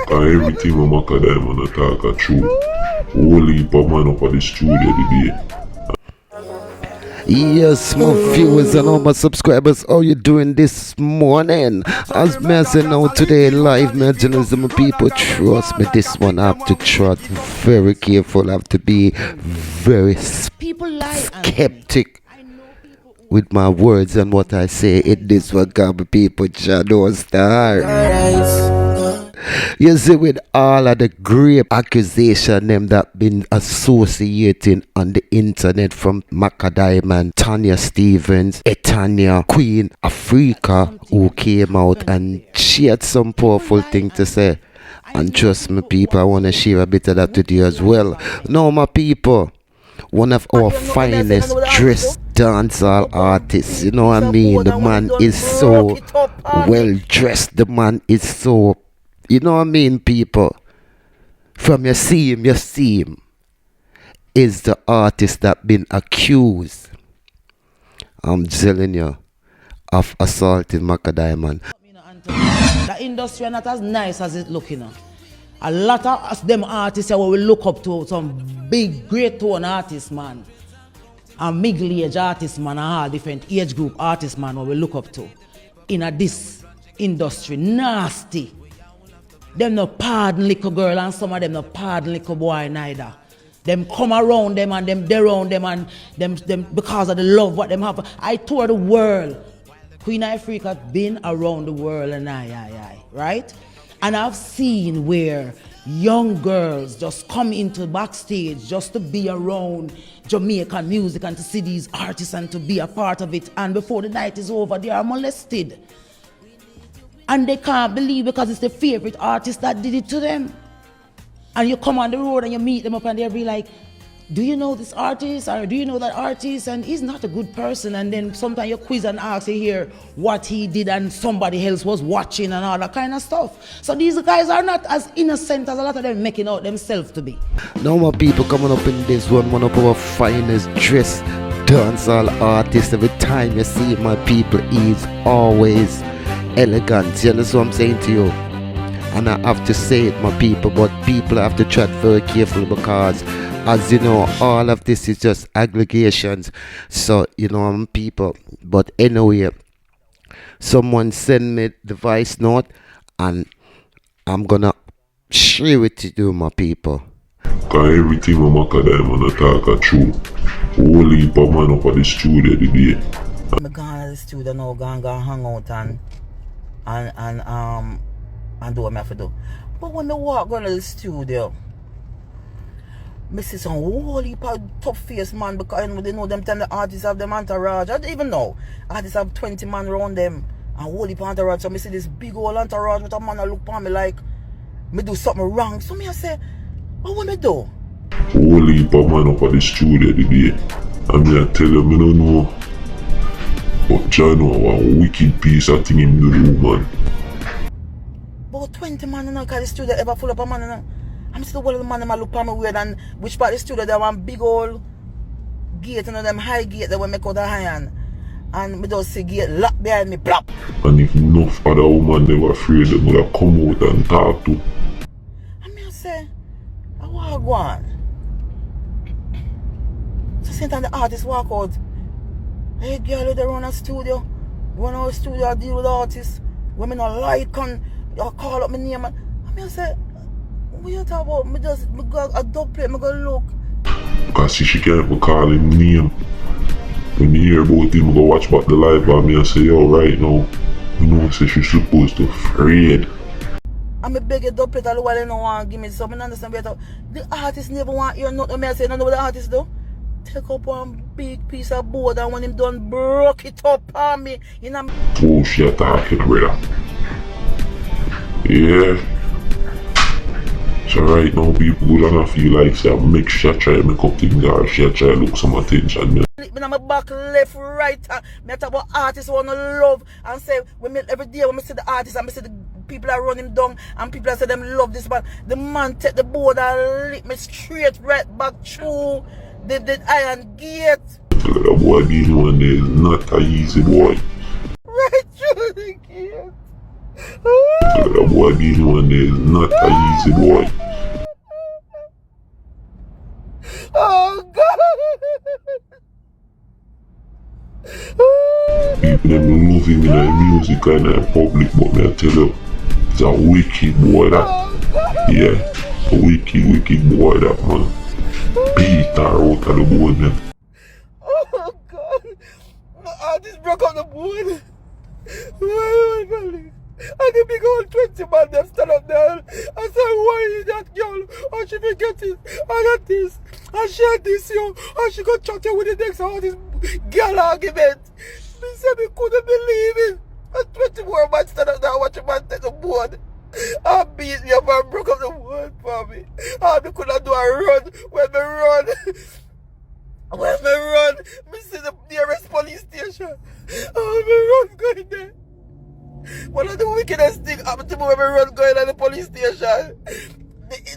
Cause everything with Macka Diamond attack are true. Whole heap of man up at the studio today. Yes, my viewers and all my subscribers, how you doing this morning? As me I say now today live, my journalism people, trust me, this one I have to trust very careful, I have to be very skeptic with my words and what I say. It is what God people don't start. You see, with all of the grave accusation them that been associating on the internet from Macka Diamond, Tanya Stevens, Etania, Queen Africa, who came out and she had some powerful thing to say. And trust me, people, I want to share a bit of that with you as well. Now, my people, one of our finest dressed dancehall artists, you know what I mean? The man is so well dressed, the man is so, you know what I mean, people? From you see him, is the artist that been accused, I'm telling you, of assaulting Macka Diamond. The industry is not as nice as it looking. A lot of them artists we look up to, some big, great tone artists, man. And middle-age artists, man, and all different age group artists, man, we look up to. In this industry, nasty. Them no pardon little girl and some of them no pardon little boy neither. Them come around them and them around them and them because of the love what them have. I tour the world. Queen Africa been around the world and right? And I've seen where young girls just come into backstage just to be around Jamaican music and to see these artists and to be a part of it. And before the night is over, they are molested. And they can't believe because it's the favorite artist that did it to them. And you come on the road and you meet them up and they'll be like, do you know this artist or do you know that artist? And he's not a good person. And then sometimes you quiz and ask you hear what he did and somebody else was watching and all that kind of stuff. So these guys are not as innocent as a lot of them making out themselves to be. Now my people coming up in this one of our finest dressed dancehall artists. Every time you see my people, he's always elegant. You understand what I'm saying to you? And I have to say it, my people, but people have to tread very carefully because, as you know, all of this is just aggregations. So, you know, people. But anyway, someone send me the voice note and I'm gonna share it to you, my people. Cause everything with Macka Diamond attack are true. Whole heap of man up at the studio today. I'm going to the studio now, going to hang out and do what I have to do. But when I walk going to the studio, I see some whole heap of tough face man because they know them 10 artists have them entourage. I don't even know. Artists have 20 man around them and whole heap of entourage. So I see this big old entourage with a man that look at me like me do something wrong. So I say, what will I do? Whole heap of man up at the studio today. And I tell you, I don't know. But John know a wicked piece of thing in the room, man. About 20 man in the studio ever full up a man in the... I'm still one of the man that look at me weird and which part of the studio there one big old gate, you know, them high gate that we make out of iron. And me just see gate lock behind me, plop. And if enough other woman never afraid, they would have come out and talk to. And me say, I want to go on. So same time the artist walk out. Hey girl, they run a studio. You run a studio, I deal with artists. Women not like and you call up my name. And me say, what you talk about? Me go a dub plate, me go look. Because she can't even call him name. When you hear about him, I go watch back the live and me and say, yo, right now, you know, say she's supposed to afraid. And me beg a dub plate all while they don't want to give me something. I understand better. The artist never want to hear nothing. I say, no know what the artist do? Take up one big piece of board and when him done broke it up on me, you know. Oh, she attacking, brother. Yeah. So right now people gonna feel like say make she try to make up things or she try to look some attention. Me on my back, left, right, me talk about artists wanna love and say when me every day when me see the artists and me see the people that run him down and people that say them love this man, the man take the board and lick me straight right back through the iron gate. The boy being one day is not a easy boy. Right through the gate. That boy Beenie one day is not a easy boy. Oh God! People them love him in the music and in public, but me I tell you, it's a wicked boy that. Yeah, a wicked boy that man. Beat her out of the board man. Oh God! My artist broke up the board. Why am and the big old 20 man them stand up there and say, why is that girl? How she forget it? And that this. And she had this, yo. And she got chatting with the next artist girl argument. Me say me couldn't believe it. And 20 more man stand up there and watch a man take the board. And beat me up and broke up the board for me. And me couldn't do a run. When me run, me see the nearest police station. Oh, me run going there. One of the wickedest things happened to me when we run going to the police station.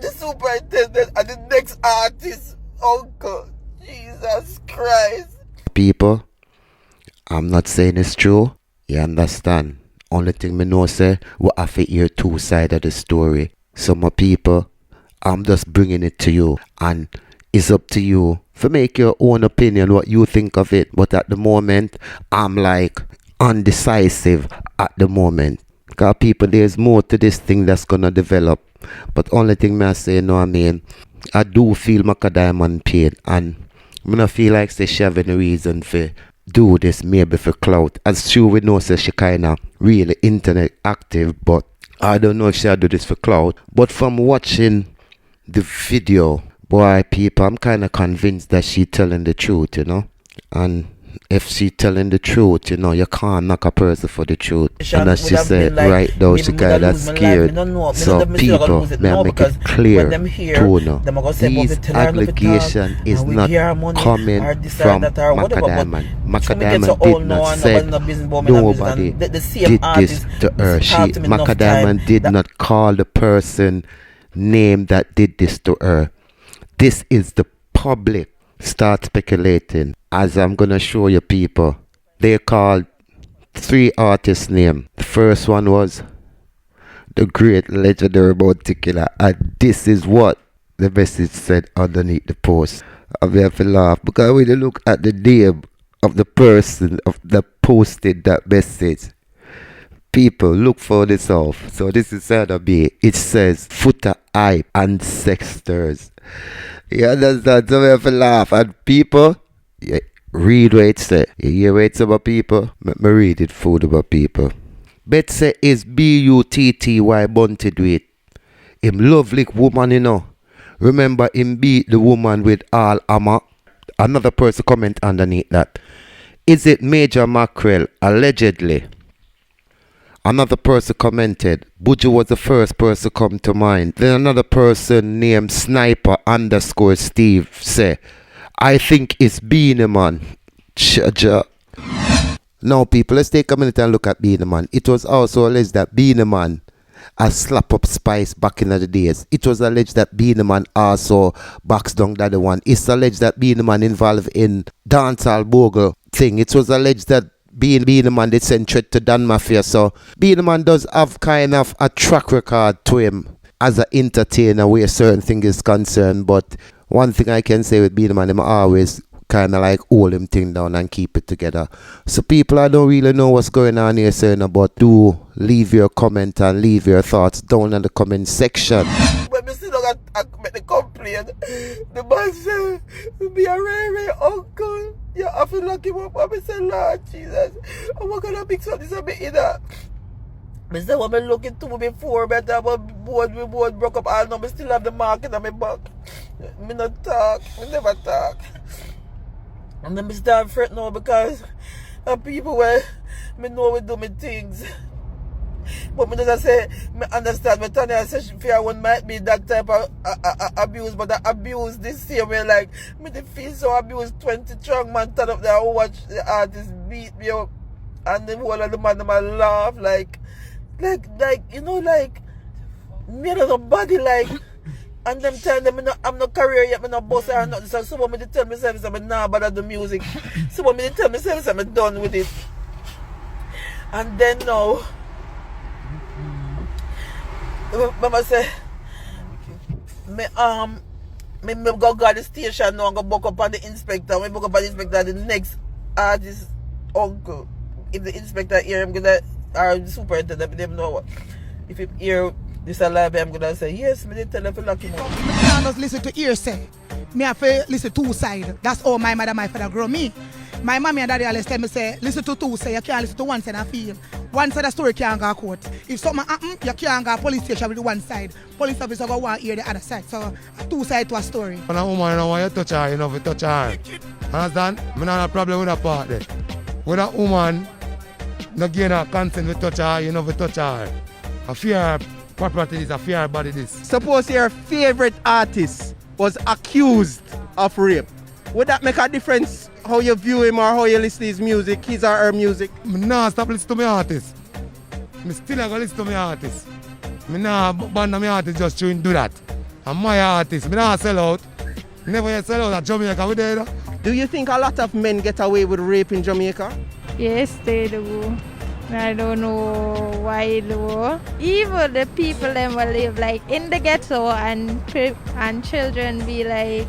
The superintendent and the next artist, uncle. Jesus Christ. People, I'm not saying it's true. You understand? Only thing me know say, we have to hear two sides of the story. So my people, I'm just bringing it to you. And it's up to you to make your own opinion, what you think of it. But at the moment, I'm like undecisive at the moment. Because people, there's more to this thing that's gonna develop. But only thing me I say, you know what I mean, I do feel Macka Diamond pain. And I don't feel like say she have any reason for do this maybe for clout. As sure we know say she kinda really internet active, but I don't know if she'll do this for clout. But from watching the video, boy people, I'm kinda convinced that she telling the truth, you know. And if she telling the truth, you know, you can't knock a person for the truth. And as she said, like, right now she kinda scared. So people, may I make it clear to you, these allegations is not coming from Macka Diamond. Macka Diamond did not say nobody did this to her. Macka Diamond did not call the person name that did this to her. This is the public start speculating. As I'm gonna show you people, they called 3 artists' name. The first one was the great legendary Bounty Killer, and this is what the message said underneath the post. I have to laugh because when you look at the name of the person that posted that message, people look for this off. So this is how it says Footer Hype Ancestors. You understand? So we have to laugh. And people, yeah, read what it say. You hear what it's about people? Let me read it for about people. Bet say is Butty bunted with him lovely woman, you know. Remember him beat the woman with all armor. Another person comment underneath that. Is it Major Mackerel? Allegedly. Another person commented, Buju was the first person come to mind. Then another person named Sniper _ Steve say, I think it's Beenie Man. Now people, let's take a minute and look at Beenie Man. It was also alleged that Beenie Man has slap up Spice back in the days. It was alleged that Beenie Man also backs down the other one. It's alleged that Beenie Man involved in dancehall bogle thing. It was alleged that Beenie Man did send threat to Dan Mafia. So Beenie Man does have kind of a track record to him as an entertainer where certain thing is concerned. But one thing I can say with Beenie Man, him always kind of like hold him thing down and keep it together. So people, I don't really know what's going on here, sir, but do leave your comment and leave your thoughts down in the comment section. When me sit down and make the complaint, the man say, be a Ray uncle. You have to lock him up. And I say, Lord Jesus, I'm not going to mix up this a bit in that. I said, what I'm looking to before, but I board broke up all now. I still have the mark in my back. Me not talk. Me never talk. And then I start fret now because people where me know we do me things. But me just say, me understand. Me tell you, I say, fear one might be that type of abuse, but the abuse this same way, like, me the feel so abused. 20 strong man turn up there and watch the artist beat me up. And then one of the man, them a laugh, like, you know, like, me not a body, like, and them telling them I'm not career yet, I'm not boss or nothing. So someone me to tell myself I'm not bad at the music. Someone me to tell myself I'm done with it. And then now, Mama say, me go the station now and go book up on the inspector. When book up on the inspector, the next artist uncle. If the inspector hear him, gonna or the superintendent, them know what. If he hear this alibi, I'm gonna say yes. Me did tell him to lock him up. Me can't just listen to hearsay. Me have to listen to two sides. That's how my mother, my father grow me. My mommy and daddy always tell me say, listen to two sides. You can't listen to one side and feel. One side of the story can't go court. If something happen, you can't go police station with the one side. Police officer go want to hear the other side. So two sides to a story. When a woman don't want you to touch her, you know, if you touch her. Understand? I don't have a problem with that part there. When a woman not gain her consent to touch her, you know, if you touch her. A fear property is a fear body this. Suppose your favorite artist was accused of rape. Would that make a difference how you view him or how you listen to his music, his or her music? Nah, stop listening to my artist. I still going to listen to my artist. I nah ban my artist just to do that. I'm my artist. I nah sell out. Never yet sell out at Jamaica. We there. Do you think a lot of men get away with rape in Jamaica? Yes, they do. I don't know why though. Even the people them will live like in the ghetto and children be like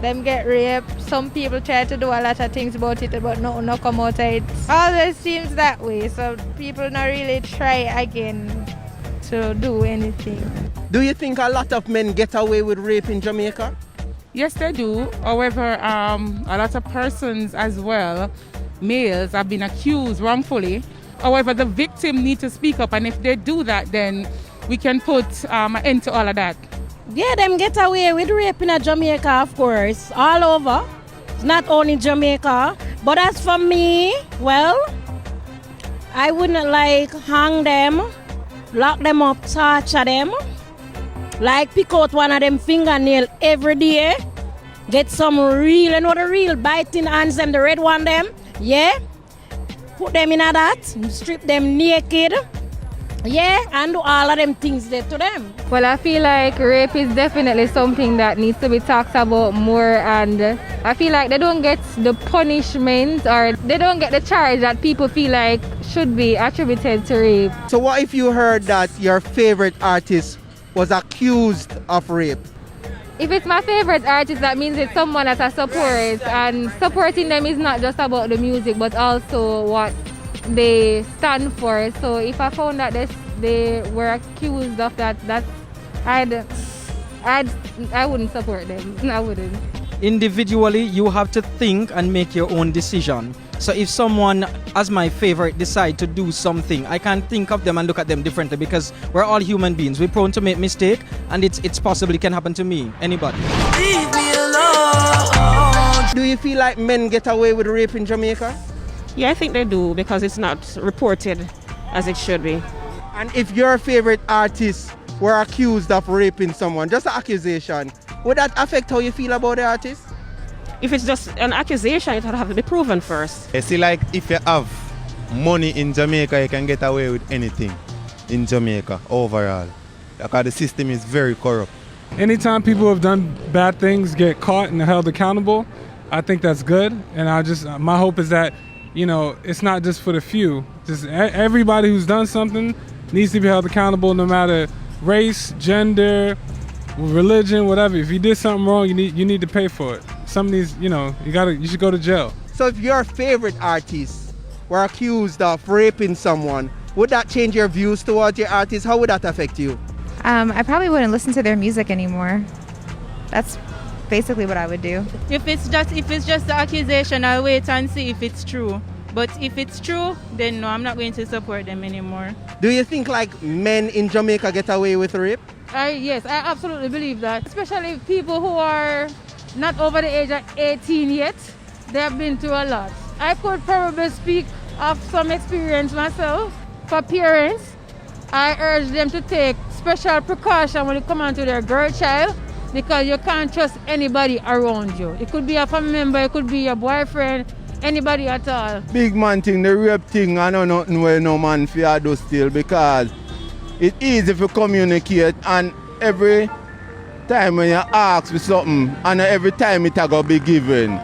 them get raped. Some people try to do a lot of things about it, but no come out of it. Always seems that way. So people not really try again to do anything. Do you think a lot of men get away with rape in Jamaica? Yes, they do. However, a lot of persons as well, males, have been accused wrongfully. However, the victim needs to speak up, and if they do that, then we can put an end to all of that. Yeah, them get away with rape in Jamaica, of course, all over. It's not only Jamaica. But as for me, well, I wouldn't like hang them, lock them up, torture them. Like pick out one of them fingernail every day. Get some real, you know the real biting hands, them, the red one them. Yeah. Put them in a that, strip them naked. Yeah, and do all of them things there to them. Well, I feel like rape is definitely something that needs to be talked about more, and I feel like they don't get the punishment or they don't get the charge that people feel like should be attributed to rape. So what if you heard that your favorite artist was accused of rape? If it's my favorite artist, that means it's someone that I support, and supporting them is not just about the music but also what they stand for. So if I found that they were accused of that, I wouldn't support them. I wouldn't. Individually, you have to think and make your own decision. So if someone, as my favorite, decide to do something, I can think of them and look at them differently because we're all human beings. We're prone to make mistakes, and it's possible it can happen to me, anybody. Leave me alone. Do you feel like men get away with rape in Jamaica? Yeah, I think they do because it's not reported as it should be. And if your favorite artist were accused of raping someone, just an accusation, would that affect how you feel about the artist? If it's just an accusation, it would have to be proven first. You see, like if you have money in Jamaica, you can get away with anything in Jamaica overall. Because the system is very corrupt. Anytime people have done bad things get caught and held accountable, I think that's good. And my hope is that, you know, it's not just for the few. Just everybody who's done something needs to be held accountable, no matter race, gender, religion, whatever. If you did something wrong, you need to pay for it. Some of these, you know, you should go to jail. So if your favorite artists were accused of raping someone, would that change your views towards your artist? How would that affect you? I probably wouldn't listen to their music anymore. That's basically what I would do. If it's just the accusation, I'll wait and see if it's true. But if it's true, then no, I'm not going to support them anymore. Do you think like men in Jamaica get away with rape? Yes, I absolutely believe that. Especially people who are not over the age of 18 yet, they have been through a lot. I could probably speak of some experience myself. For parents, I urge them to take special precaution when it comes on to their girl child, because you can't trust anybody around you. It could be a family member, it could be your boyfriend, anybody at all. Big man thing, the rape thing, I know nothing where no man fear do still, because it's easy to communicate, and every time when you ask for something, and every time it will be given.